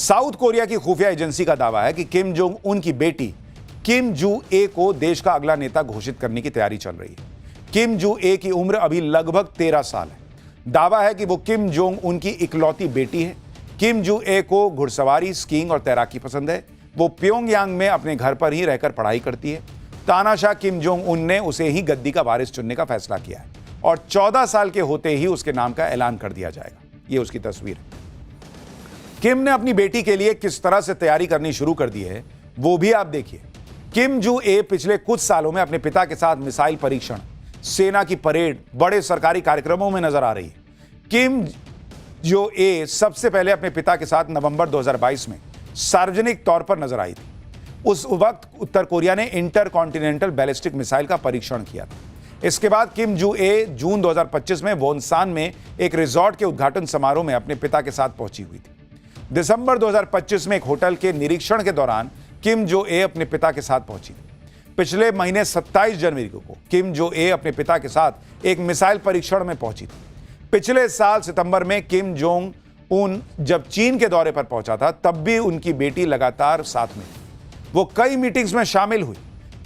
South Korea की खुफिया agency का दावा है कि किम जोंग उन की बेटी किम जू ए को देश का अगला नेता घोषित करने की तैयारी चल रही है। किम जू ए की उम्र अभी लगभग 13 साल है। दावा है कि वो किम जोंग उन की इकलौती बेटी है। किम जू ए को घुड़सवारी, स्कीइंग और तैराकी पसंद है। वो प्योंगयांग में अपने घर पर ही रहकर पढ़ाई करती है। तानाशाह किम जोंग उन ने उसे ही गद्दी का वारिस चुनने का फैसला किया है और 14 साल के होते ही उसके नाम का ऐलान कर दिया जाएगा। ये उसकी तस्वीर है। किम ने अपनी बेटी के लिए किस तरह से तैयारी करनी शुरू कर दी है वो भी आप देखिए। किम जू ए पिछले कुछ सालों में अपने पिता के साथ मिसाइल परीक्षण, सेना की परेड, बड़े सरकारी कार्यक्रमों में नजर आ रही है। किम जो ए सबसे पहले अपने पिता के साथ नवंबर 2022 में सार्वजनिक तौर पर नजर आई थी। उस वक्त उत्तर कोरिया ने इंटरकॉन्टिनेंटल बैलिस्टिक मिसाइल का परीक्षण किया था। इसके बाद किम जू ए जून 2025 में वोनसान में एक रिजॉर्ट के उद्घाटन समारोह में अपने पिता के साथ पहुंची हुई थी। दिसंबर 2025 में एक होटल के निरीक्षण के दौरान किम जो ए अपने पिता के साथ पहुंची थी। पिछले महीने 27 जनवरी को किम जो ए अपने पिता के साथ एक मिसाइल परीक्षण में पहुंची थी। पिछले साल सितंबर में किम जोंग उन जब चीन के दौरे पर पहुंचा था तब भी उनकी बेटी लगातार साथ में थी। वो कई मीटिंग्स में शामिल हुई।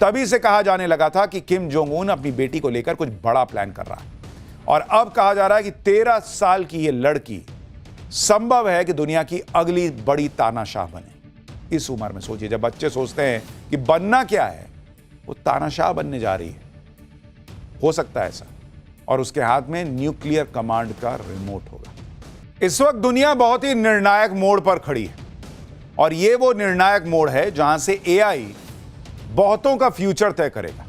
तभी से कहा जाने लगा था कि किम जोंग उन अपनी बेटी को लेकर कुछ बड़ा प्लान कर रहा है और अब कहा जा रहा है कि 13 साल की ये लड़की संभव है कि दुनिया की अगली बड़ी तानाशाह बने। इस उम्र में सोचिए, जब बच्चे सोचते हैं कि बनना क्या है, वो तानाशाह बनने जा रही है। हो सकता है ऐसा, और उसके हाथ में न्यूक्लियर कमांड का रिमोट होगा। इस वक्त दुनिया बहुत ही निर्णायक मोड़ पर खड़ी है और ये वो निर्णायक मोड़ है जहां से एआई बहुतों का फ्यूचर तय करेगा।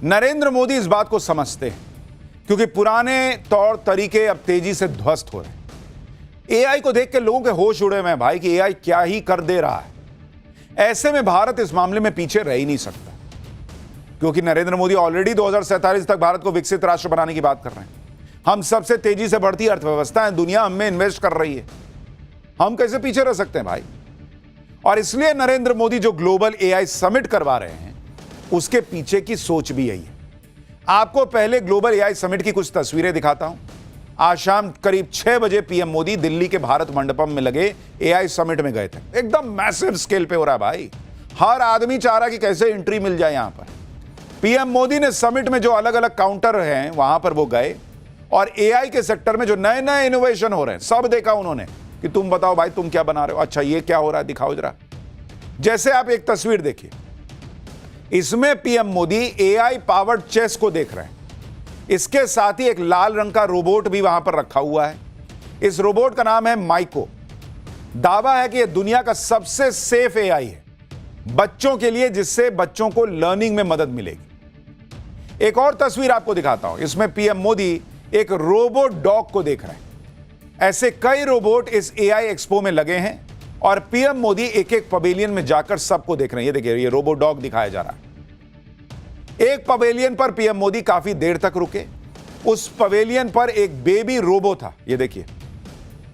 नरेंद्र मोदी इस बात को समझते हैं क्योंकि पुराने तौर तरीके अब तेजी से ध्वस्त हो रहे हैं। एआई को देख के लोगों के होश उड़े हुए हैं भाई कि एआई क्या ही कर दे रहा है। ऐसे में भारत इस मामले में पीछे रह ही नहीं सकता क्योंकि नरेंद्र मोदी ऑलरेडी 2047 तक भारत को विकसित राष्ट्र बनाने की बात कर रहे हैं। हम सबसे तेजी से बढ़ती अर्थव्यवस्था है, दुनिया हम में इन्वेस्ट कर रही है। हम कैसे पीछे रह सकते हैं भाई? और इसलिए नरेंद्र मोदी जो ग्लोबल एआई समिट करवा रहे हैं उसके पीछे की सोच भी यही है। आपको पहले ग्लोबल एआई समिट की कुछ तस्वीरें दिखाता हूं। आज शाम करीब 6 बजे पीएम मोदी दिल्ली के भारत मंडपम में लगे एआई समिट में गए थे। एकदम मैसिव स्केल पे हो रहा है भाई। हर आदमी चाह रहा कि कैसे एंट्री मिल जाए यहां पर। पीएम मोदी ने समिट में जो अलग अलग काउंटर हैं वहां पर वो गए और एआई के सेक्टर में जो नए नए इनोवेशन हो रहे हैं सब देखा उन्होंने कि तुम बताओ भाई तुम क्या बना रहे हो, अच्छा ये क्या हो रहा है, दिखाओ जरा। जैसे आप एक तस्वीर देखिए, इसमें PM Modi AI powered chess को देख रहे हैं। इसके साथ ही एक लाल रंग का रोबोट भी वहां पर रखा हुआ है। इस रोबोट का नाम है माइको। दावा है कि यह दुनिया का सबसे सेफ एआई है बच्चों के लिए, जिससे बच्चों को लर्निंग में मदद मिलेगी। एक और तस्वीर आपको दिखाता हूं। इसमें पीएम मोदी एक रोबोट डॉग को देख रहे हैं। ऐसे कई रोबोट इस एआई एक्सपो में लगे हैं और पीएम मोदी एक एक पवेलियन में जाकर सबको देख रहे हैं। ये देखिए, ये रोबोट डॉग दिखाया जा रहा है। एक पवेलियन पर पीएम मोदी काफी देर तक रुके। उस पवेलियन पर एक बेबी रोबो था। ये देखिए,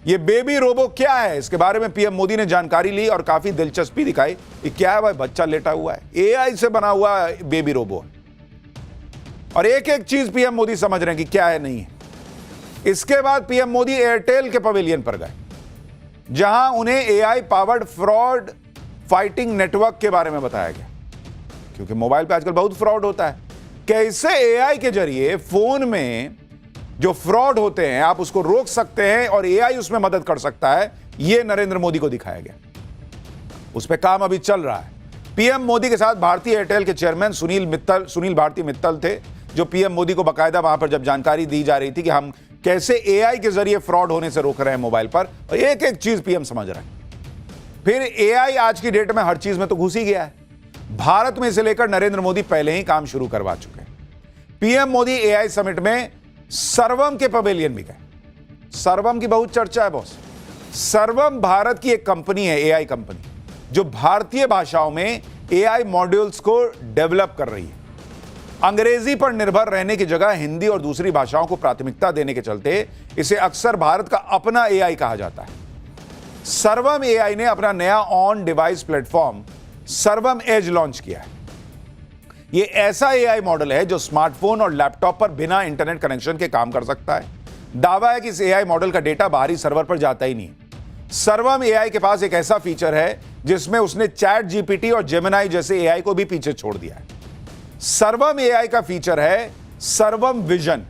ये बेबी रोबो क्या है, इसके बारे में पीएम मोदी ने जानकारी ली और काफी दिलचस्पी दिखाई। ये क्या है भाई? बच्चा लेटा हुआ है, एआई से बना हुआ बेबी रोबो है। और एक एक चीज पीएम मोदी समझ रहे हैं कि क्या है, नहीं है। इसके बाद पीएम मोदी एयरटेल के पवेलियन पर गए जहां उन्हें AI powered fraud fighting network के बारे में बताया गया, क्योंकि मोबाइल पे आजकल बहुत फ्रॉड होता है। कैसे एआई के जरिए फोन में जो फ्रॉड होते हैं आप उसको रोक सकते हैं और एआई उसमें मदद कर सकता है, यह नरेंद्र मोदी को दिखाया गया। उस पर काम अभी चल रहा है। पीएम मोदी के साथ भारतीय एयरटेल के चेयरमैन सुनील भारती मित्तल थे, जो पीएम मोदी को बाकायदा वहां पर जब जानकारी दी जा रही थी कि हम कैसे एआई के जरिए फ्रॉड होने से रोक रहे हैं मोबाइल पर, और एक एक चीज पीएम समझ रहे हैं। फिर एआई आज की डेट में हर चीज में तो घुस ही गया है। भारत में इसे लेकर नरेंद्र मोदी पहले ही काम शुरू करवा चुके हैं। पीएम मोदी एआई समिट में सर्वम के पवेलियन भी गए। सर्वम की बहुत चर्चा है बॉस। सर्वम भारत की एक कंपनी है, एआई कंपनी, जो भारतीय भाषाओं में एआई मॉड्यूल्स को डेवलप कर रही है। अंग्रेजी पर निर्भर रहने की जगह हिंदी और दूसरी भाषाओं को प्राथमिकता देने के चलते इसे अक्सर भारत का अपना एआई कहा जाता है। सर्वम एआई ने अपना नया ऑन डिवाइस प्लेटफॉर्म सर्वम एज लॉन्च किया है। यह ऐसा एआई मॉडल है जो स्मार्टफोन और लैपटॉप पर बिना इंटरनेट कनेक्शन के काम कर सकता है। दावा है कि इस एआई मॉडल का डेटा बाहरी सर्वर पर जाता ही नहीं, सर्वम एआई के पास एक ऐसा फीचर है जिसमें उसने चैट जीपीटी और जेमिनाई जैसे एआई को भी पीछे छोड़ दिया है। सर्वम एआई का फीचर है सर्वम विजन,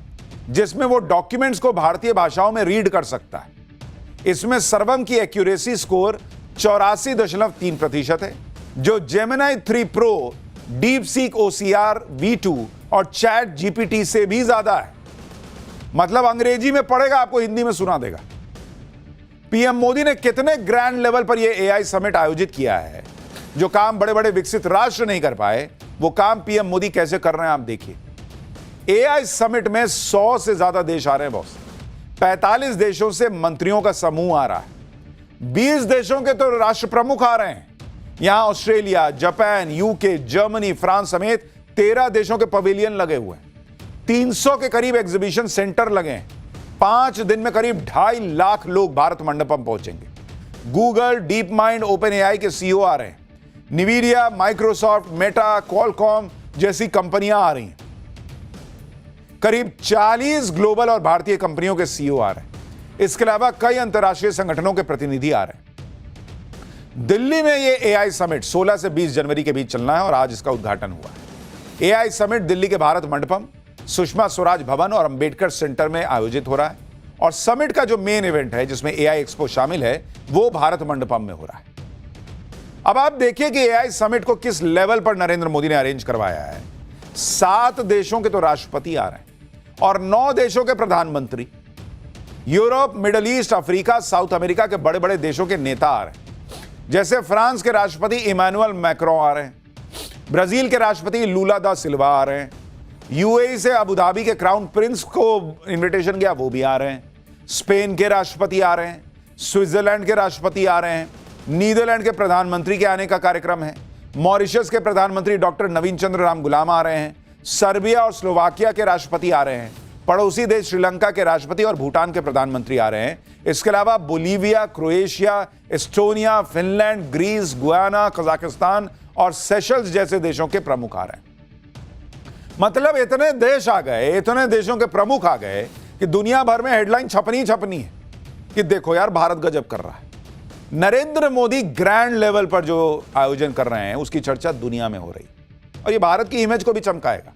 जिसमें वो डॉक्यूमेंट्स को भारतीय भाषाओं में रीड कर सकता है। इसमें सर्वम की एक्यूरेसी स्कोर 84.3% है, जो Gemini 3 pro, deep seek OCR V2 और चैट जीपीटी से भी ज्यादा है। मतलब अंग्रेजी में पढ़ेगा, आपको हिंदी में सुना देगा। पीएम मोदी ने कितने ग्रैंड लेवल पर यह एआई समिट आयोजित किया है। जो काम बड़े बड़े विकसित राष्ट्र नहीं कर पाए, वो काम पीएम मोदी कैसे कर रहे हैं आप देखिए। एआई समिट में 100 से ज्यादा देश आ रहे हैं बॉस। 45 देशों से मंत्रियों का समूह आ रहा है। 20 देशों के तो राष्ट्र प्रमुख आ रहे हैं। यहां Australia, Japan, UK, Germany, France समेत 13 देशों के पवेलियन लगे हुए हैं। 300 के करीब एग्जीबिशन सेंटर लगे हैं। 5 दिन में करीब 2.5 लाख लोग भारत मंडपम पहुंचेंगे। Google, deep mind, open AI के सीईओ आ रहे हैं। निविडिया, माइक्रोसॉफ्ट, मेटा, क्वालकॉम जैसी कंपनियां आ रही हैं। करीब 40 ग्लोबल और भारतीय कंपनियों के सीईओ आ रहे हैं। इसके अलावा कई अंतर्राष्ट्रीय संगठनों के प्रतिनिधि आ रहे हैं। दिल्ली में यह एआई समिट 16 से 20 जनवरी के बीच चलना है और आज इसका उद्घाटन हुआ है। एआई समिट दिल्ली के भारत मंडपम, सुषमा स्वराज भवन और अंबेडकर सेंटर में आयोजित हो रहा है। और समिट का जो मेन इवेंट है, जिसमें एआई एक्सपो शामिल है, वो भारत मंडपम में हो रहा है। अब आप देखिए कि एआई समिट को किस लेवल पर नरेंद्र मोदी ने अरेंज करवाया है। 7 देशों के तो राष्ट्रपति आ रहे हैं और 9 देशों के प्रधानमंत्री। Europe, middle east, Africa, south America के बड़े बड़े देशों के नेता आ रहे हैं। जैसे फ्रांस के राष्ट्रपति इमैनुअल मैक्रों आ रहे हैं, ब्राजील के राष्ट्रपति लूला दा सिल्वा आ रहे हैं, यूएई से अबू धाबी के क्राउन प्रिंस को इनविटेशन गया, वो भी आ रहे हैं, स्पेन के राष्ट्रपति आ रहे हैं, स्विट्जरलैंड के राष्ट्रपति आ रहे हैं, नीदरलैंड के प्रधानमंत्री के आने का कार्यक्रम है, मॉरिशस के प्रधानमंत्री डॉक्टर नवीन चंद्र राम गुलाम आ रहे हैं, सर्बिया और स्लोवाकिया के राष्ट्रपति आ रहे हैं, पड़ोसी देश श्रीलंका के राष्ट्रपति और भूटान के प्रधानमंत्री आ रहे हैं। इसके अलावा Bolivia, Croatia, Estonia, Finland, Greece, Guyana, Kazakhstan और सेशल्स जैसे देशों के प्रमुख आ रहे हैं। मतलब इतने देश आ गए, इतने देशों के प्रमुख आ गए कि दुनिया भर में हेडलाइन छपनी छपनी है कि देखो यार, भारत गजब कर रहा है। नरेंद्र मोदी ग्रैंड लेवल पर जो आयोजन कर रहे हैं, उसकी चर्चा दुनिया में हो रही है और ये भारत की इमेज को भी चमकाएगा।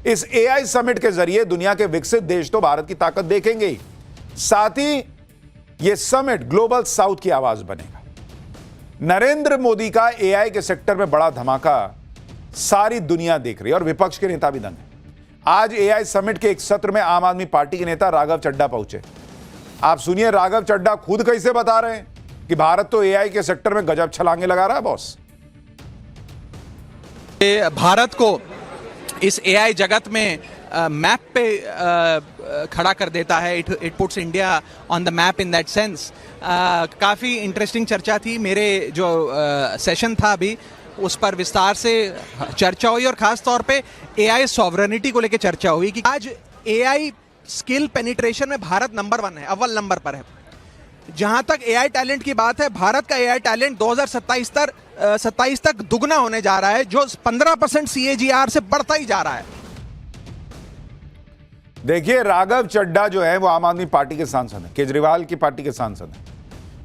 इस एआई समिट के जरिए दुनिया के विकसित देश तो भारत की ताकत देखेंगे ही, साथ ही यह समिट ग्लोबल साउथ की आवाज बनेगा। नरेंद्र मोदी का एआई के सेक्टर में बड़ा धमाका सारी दुनिया देख रही है और विपक्ष के नेता भी दंग हैं। आज एआई समिट के एक सत्र में आम आदमी पार्टी के नेता राघव चड्ढा पहुंचे। आप सुनिए राघव चड्ढा खुद कैसे बता रहे हैं कि भारत तो एआई के सेक्टर में गजब छलांगे लगा रहा है बॉस। भारत को इस एआई जगत में मैप पे खड़ा कर देता है। It puts India on the map in that sense. काफ़ी इंटरेस्टिंग चर्चा थी। मेरे जो सेशन था अभी, उस पर विस्तार से चर्चा हुई और ख़ास तौर पे एआई सॉवरेनिटी को लेकर चर्चा हुई कि आज एआई स्किल पेनिट्रेशन में भारत नंबर 1 है, अव्वल नंबर पर है। जहां तक एआई टैलेंट की बात है, भारत का एआई टैलेंट 2027 तक दुगना होने जा रहा है, जो 15% CAGR से बढ़ता ही जा रहा है। देखिए राघव चड्ढा जो है वो आम आदमी पार्टी के सांसद हैं, केजरीवाल की पार्टी के सांसद हैं।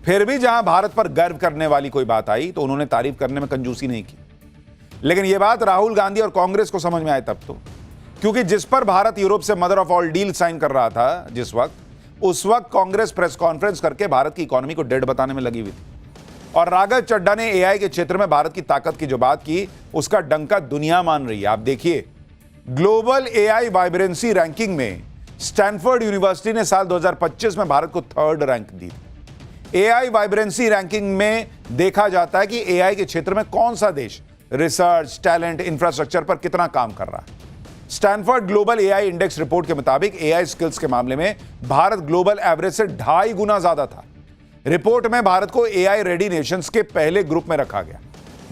फिर भी जहां भारत पर गर्व करने वाली कोई बात आई तो उन्होंने तारीफ करने में कंजूसी नहीं की। लेकिन यह बात राहुल गांधी और कांग्रेस को समझ में आए तब तो, क्योंकि जिस पर भारत यूरोप से mother of all deal sign कर रहा था जिस वक्त, उस वक्त कांग्रेस प्रेस कॉन्फ्रेंस करके भारत की इकोनॉमी को डेड बताने में लगी हुई थी। और राघव चड्ढा ने एआई के क्षेत्र में भारत की ताकत की जो बात की, उसका डंका दुनिया मान रही है। आप देखिए ग्लोबल एआई वाइब्रेंसी रैंकिंग में स्टैनफोर्ड यूनिवर्सिटी ने साल 2025 में भारत को 3rd रैंक दी। एआई वाइब्रेंसी रैंकिंग में देखा जाता है कि एआई के क्षेत्र में कौन सा देश रिसर्च, टैलेंट, इंफ्रास्ट्रक्चर पर कितना काम कर रहा है। Stanford global AI index report के मुताबिक एआई स्किल्स के मामले में भारत ग्लोबल एवरेज से 2.5 गुना ज्यादा था। रिपोर्ट में भारत को एआई रेडी नेशंस के पहले ग्रुप में रखा गया।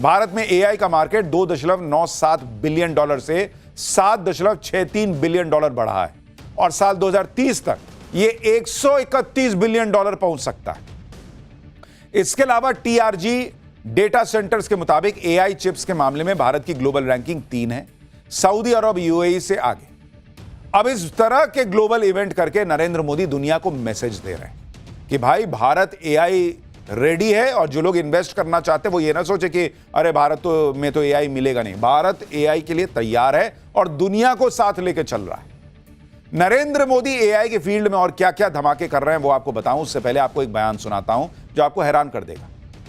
भारत में एआई का मार्केट $2.97 बिलियन से $7.63 बिलियन बढ़ा है और साल 2030 तक यह $131 बिलियन पहुंच सकता है। इसके अलावा टीआरजी डेटा सेंटर्स के मुताबिक एआई चिप्स के मामले में भारत की ग्लोबल रैंकिंग 3 है, सऊदी अरब यूएई से आगे। अब इस तरह के ग्लोबल इवेंट करके नरेंद्र मोदी दुनिया को मैसेज दे रहे हैं कि भाई भारत एआई रेडी है। और जो लोग इन्वेस्ट करना चाहते हैं वो ये ना सोचे कि अरे भारत में तो एआई मिलेगा नहीं। भारत एआई के लिए तैयार है और दुनिया को साथ लेकर चल रहा है। नरेंद्र मोदी एआई के फील्ड में और क्या क्या धमाके कर रहे हैं वो आपको बताऊं, उससे पहले आपको एक बयान सुनाता हूं जो आपको हैरान कर देगा।